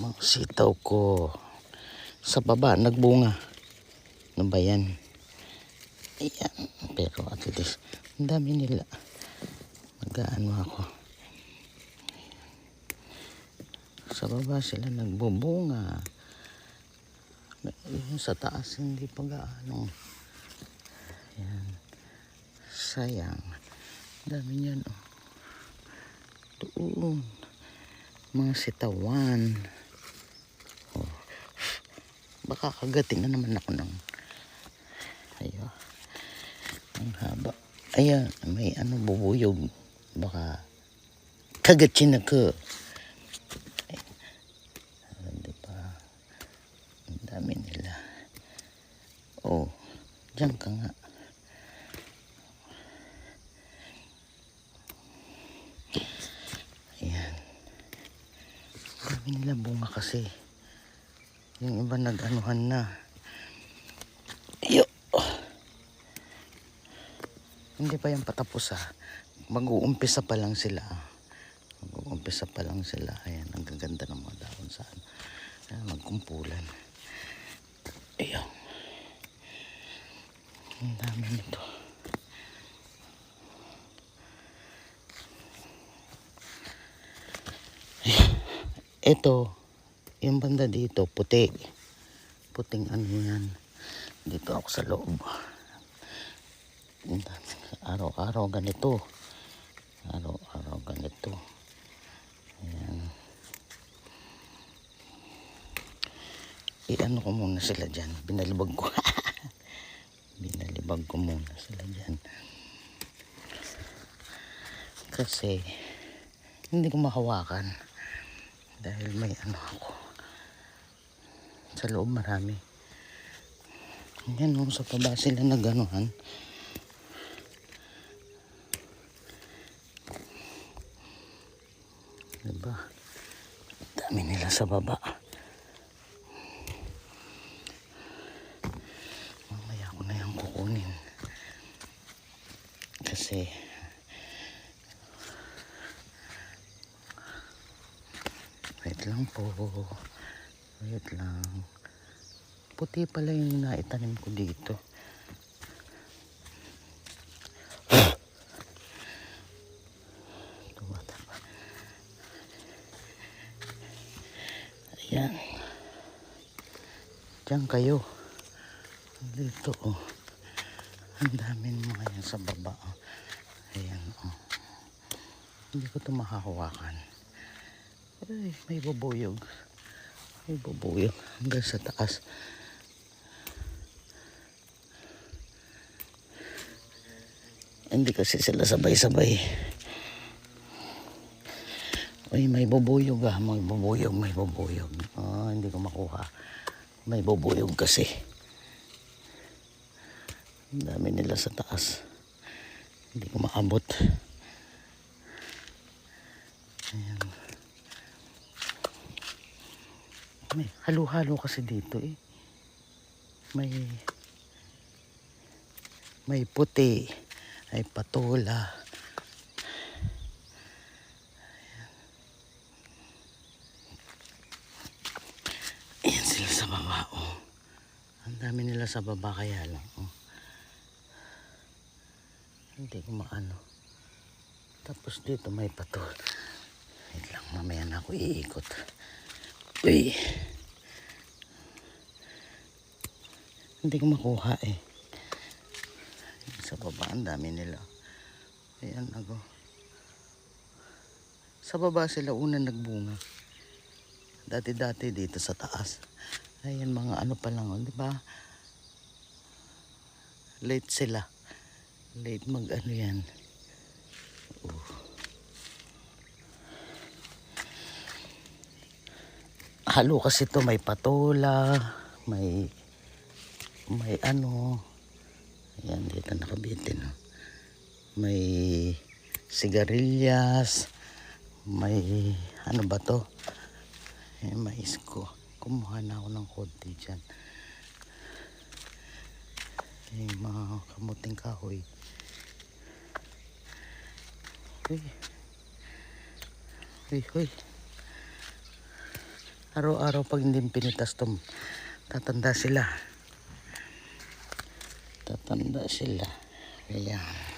Mga sitaw ko. Sa baba, nagbunga. Ano ba yan? Ayan. Pero at least, ang dami nila. Mag-ano ako. Sa baba sila nagbubunga. Yung sa taas, hindi pa gaano. Ayan. Sayang. Dami niyan. Oh. Doon. Mga sitawan. Oh. Baka kagatin na naman ako ng ayo. Ang haba. Ayan, may ano bubuyog. Baka kagatin ako. Diba? Ang dami nila. Oh, diyan ka nga. Ayan. Ang dami nila bunga kasi. Yung iba nag-anuhan na. Iyo. Hindi pa yan patapos ha. Mag-uumpisa pa lang sila. Mag-uumpisa pa lang sila. Ayan, ang gaganda ng mga dahon saan. Ayan, magkumpulan. Ayan. Ang dami nito. Ito, yung banda dito, puti. Puting ano yan. Dito ako sa loob. Araw-araw ganito. Araw-araw ganito. Ayan. I-ano ko muna sila dyan. Binalibag ko. Binalibag ko muna sila dyan. Kasi, hindi ko mahawakan. Dahil may ano ako. Sa loob marami. Yan o, sa baba sila nag-anuhan. Diba? Dami nila sa baba. Mamaya ko na yung kukunin. Kasi wait lang po. Wait lang. Puti pala yung naitanim ko dito. Tumata pa. Ayan. Diyan kayo. Dito oh. Ang dami mga yan sa baba. Oh. Ayan oh. Hindi ko ito mahahawakan. Ay, may bubuyog. May bubuyog. Hanggang sa taas. Hindi kasi sila sabay-sabay. Uy, may bubuyog ah. May bubuyog, may bubuyog. Oh, hindi ko makuha. May bubuyog kasi. Ang dami nila sa taas. Hindi ko maabot. Ayan. May halo-halo kasi dito eh. May puti. Ay patola. Ayan sila sa baba oh. Ang dami nila sa baba kaya lang oh. Hindi ko maano. Tapos dito may patol. Wait lang, mamaya na ako iikot. Uy. Hindi ko makuha eh. Sa baba ang dami nila. Ayan ako. Sa baba sila una nagbunga. Dati-dati dito sa taas. Ayan mga ano pa lang, di ba? Late sila. Late mag ano yan. Halo kasi to may patola, may ano. Ayan dito nakabitin. May sigarilyas. May ano ba to? Mais ko. Kumuha na ako ng konti dyan. Yung mga kamuting kahoy. Uy. Uy, uy. Araw-araw pag hindi pinitas to, tatanda sila. Tatanda sila. Ayan.